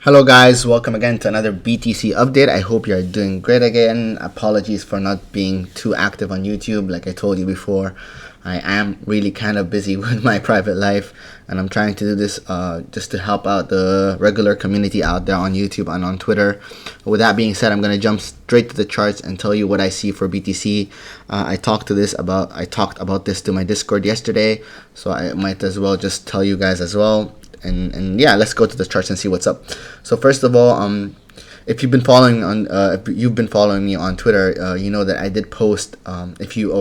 Hello guys, welcome again to another BTC update. I hope you're doing great again. Apologies for not being too active on YouTube. Like I told you before, I am really kind of busy with my private life, and I'm trying to do this just to help out the regular community out there on YouTube and on Twitter. With that being said, I'm gonna jump straight to the charts and tell you what I see for BTC. I talked about this to my Discord yesterday, so I might as well just tell you guys as well. And yeah, let's go to the charts and see what's up. So first of all, if you've been following me on Twitter, you know that I did post. If you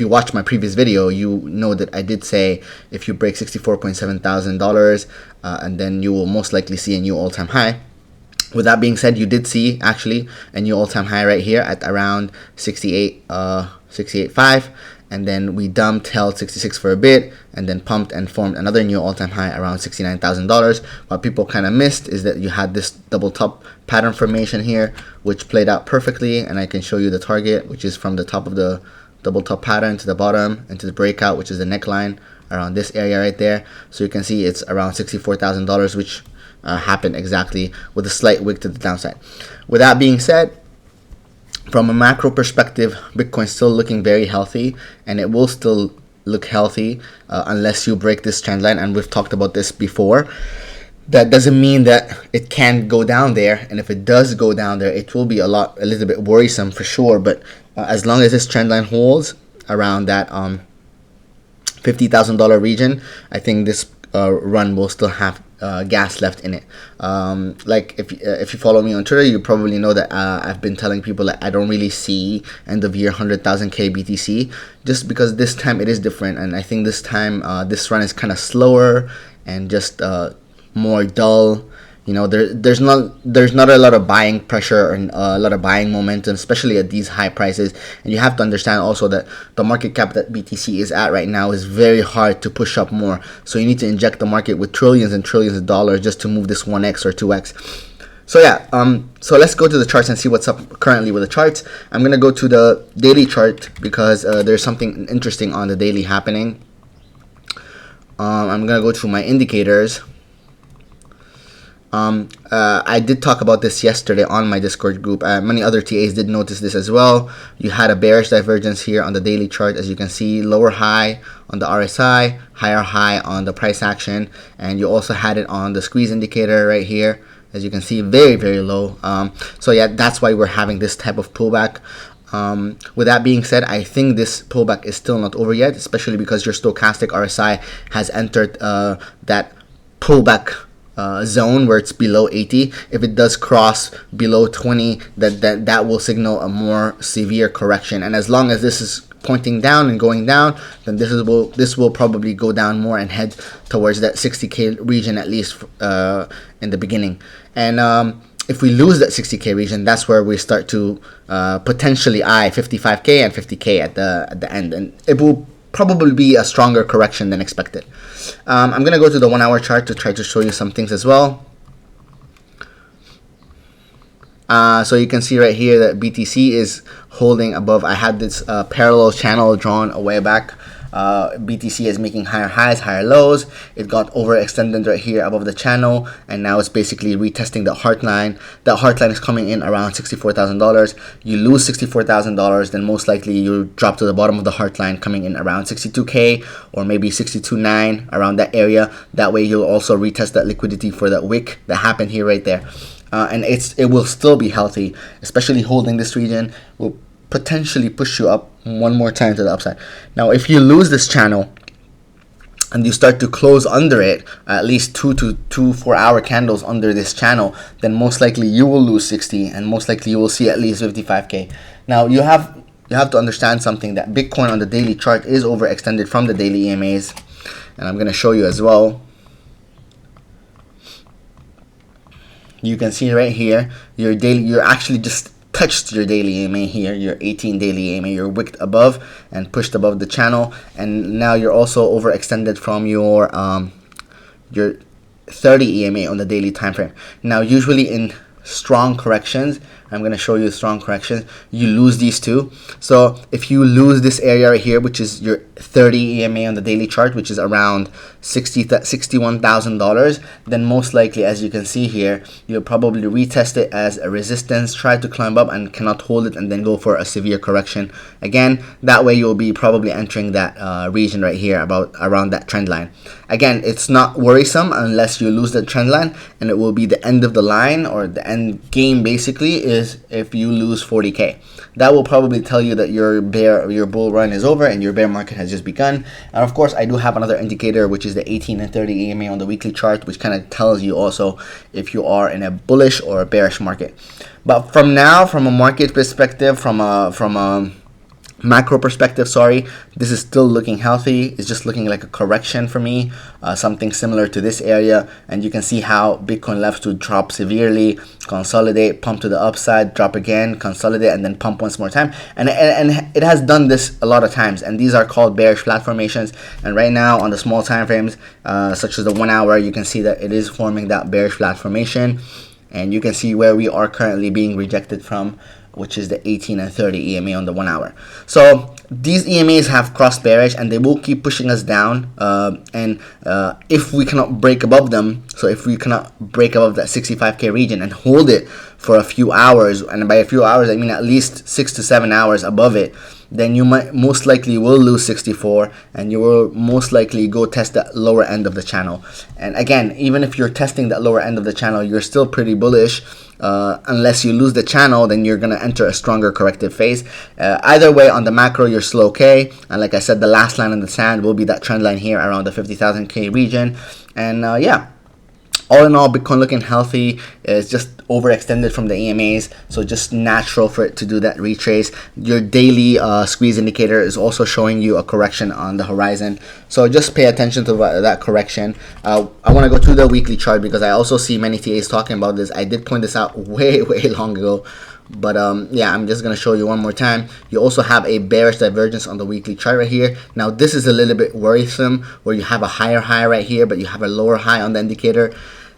watched my previous video, you know that I did say if you break $64,700, and then you will most likely see a new all-time high. With that being said, you did see actually a new all-time high right here at around 68.5, and then we dumped, held 66 for a bit, and then pumped and formed another new all-time high around $69,000. What people kind of missed is that you had this double top pattern formation here, which played out perfectly, and I can show you the target, which is from the top of the double top pattern to the bottom and to the breakout, which is the neckline around this area right there. So you can see it's around $64,000, which happened exactly with a slight wick to the downside. With that being said, from a macro perspective, Bitcoin's still looking very healthy, and it will still look healthy unless you break this trend line, and we've talked about this before. That doesn't mean that it can't go down there, and if it does go down there, it will be a little bit worrisome for sure, but as long as this trend line holds around that $50,000 region, I think this run will still have gas left in it. Like if you follow me on Twitter, you probably know that I've been telling people that I don't really see end of year 100,000k BTC, just because this time it is different, and I think this time this run is kind of slower and just more dull. You know, there's not a lot of buying pressure and a lot of buying momentum, especially at these high prices. And you have to understand also that the market cap that BTC is at right now is very hard to push up more. So you need to inject the market with trillions and trillions of dollars just to move this 1x or 2x. So yeah, so let's go to the charts and see what's up currently with the charts. I'm gonna go to the daily chart because there's something interesting on the daily happening. I'm gonna go to my indicators. I did talk about this yesterday on my Discord group. Many other TAs did notice this as well. You had a bearish divergence here on the daily chart, as you can see, lower high on the RSI, higher high on the price action, and you also had it on the squeeze indicator right here, as you can see, very, very low. So yeah, that's why we're having this type of pullback. With that being said, I think this pullback is still not over yet, especially because your stochastic RSI has entered that pullback zone where it's below 80. If it does cross below 20, that will signal a more severe correction. And as long as this is pointing down and going down, then this will probably go down more and head towards that 60k region, at least in the beginning. And if we lose that 60k region, that's where we start to potentially eye 55k and 50k at the end, and it will probably be a stronger correction than expected. I'm gonna go to the 1 hour chart to try to show you some things as well. So you can see right here that BTC is holding above. I had this parallel channel drawn a way back. BTC is making higher highs, higher lows. It got overextended right here above the channel, and now it's basically retesting the heart line. That heart line is coming in around $64,000. You lose $64,000, then most likely you drop to the bottom of the heart line, coming in around 62k or maybe 62.9, around that area. That way you'll also retest that liquidity for that wick that happened here right there. And it will still be healthy, especially holding this region will potentially push you up one more time to the upside. Now, if you lose this channel and you start to close under it, at least 2 to 4 hour candles under this channel, then most likely you will lose 60, and most likely you will see at least 55k. Now, you have to understand something, that Bitcoin on the daily chart is overextended from the daily EMAs, and I'm going to show you as well. You can see right here, you're actually just touched your daily EMA here, your 18 daily EMA. You're wicked above and pushed above the channel, and now you're also overextended from your 30 EMA on the daily time frame. Now, usually in strong corrections. I'm going to show you strong corrections. You lose these two. So if you lose this area right here, which is your 30 EMA on the daily chart, which is around $61,000, then most likely, as you can see here, you'll probably retest it as a resistance, try to climb up and cannot hold it, and then go for a severe correction again. That way you'll be probably entering that region right here, around that trend line. Again, it's not worrisome unless you lose the trend line, and it will be the end of the line, or the end game basically is if you lose 40k. That will probably tell you that your bull run is over and your bear market has just begun. And of course, I do have another indicator, which is the 18 and 30 EMA on the weekly chart, which kind of tells you also if you are in a bullish or a bearish market. But from a market perspective, from a macro perspective, sorry, this is still looking healthy. It's just looking like a correction for me, something similar to this area. And you can see how Bitcoin left to drop severely, consolidate, pump to the upside, drop again, consolidate, and then pump once more time. And it has done this a lot of times, and these are called bearish flat formations. And right now on the small time frames, such as the 1 hour, you can see that it is forming that bearish flat formation. And you can see where we are currently being rejected from, which is the 18 and 30 EMA on the 1 hour. So these EMAs have crossed bearish, and they will keep pushing us down. If we cannot break above them, so if we cannot break above that 65k region and hold it for a few hours, and by a few hours I mean at least 6 to 7 hours above it, then you most likely will lose 64, and you will most likely go test the lower end of the channel. And again, even if you're testing that lower end of the channel, you're still pretty bullish. Unless you lose the channel, then you're going to enter a stronger corrective phase. Either way, on the macro, you're still okay. And like I said, the last line in the sand will be that trend line here around the 50,000k region. And yeah, all in all, Bitcoin looking healthy. It's just overextended from the EMAs, so just natural for it to do that retrace. Your daily squeeze indicator is also showing you a correction on the horizon, so just pay attention to that correction. I want to go to the weekly chart because I also see many TAs talking about this. I did point this out way long ago, but yeah, I'm just going to show you one more time. You also have a bearish divergence on the weekly chart right here. Now this is a little bit worrisome, where you have a higher high right here, but you have a lower high on the indicator.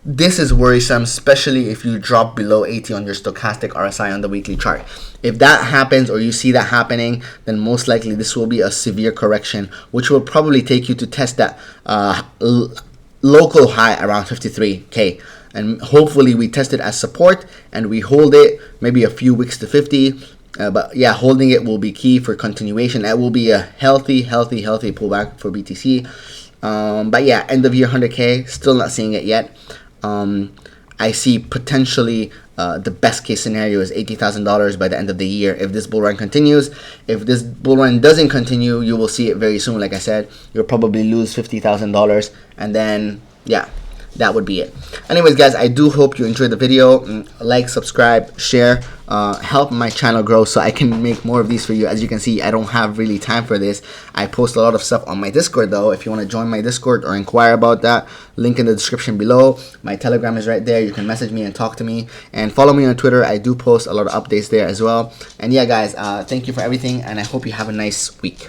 This is worrisome, especially if you drop below 80 on your stochastic RSI on the weekly chart. If that happens, or you see that happening, then most likely this will be a severe correction, which will probably take you to test that local high around 53k. And hopefully we test it as support and we hold it maybe a few weeks to 50. But yeah, holding it will be key for continuation. That will be a healthy pullback for BTC. But yeah, end of year 100k, still not seeing it yet. I see potentially the best case scenario is $80,000 by the end of the year if this bull run continues. If this bull run doesn't continue, you will see it very soon. Like I said, you'll probably lose $50,000, and then yeah, that would be it. Anyways, guys, I do hope you enjoyed the video. Like, subscribe, share, help my channel grow so I can make more of these for you. As you can see, I don't have really time for this. I post a lot of stuff on my Discord though. If you want to join my Discord or inquire about that, link in the description below. My Telegram is right there. You can message me and talk to me, and follow me on Twitter. I do post a lot of updates there as well. And yeah, guys, thank you for everything, and I hope you have a nice week.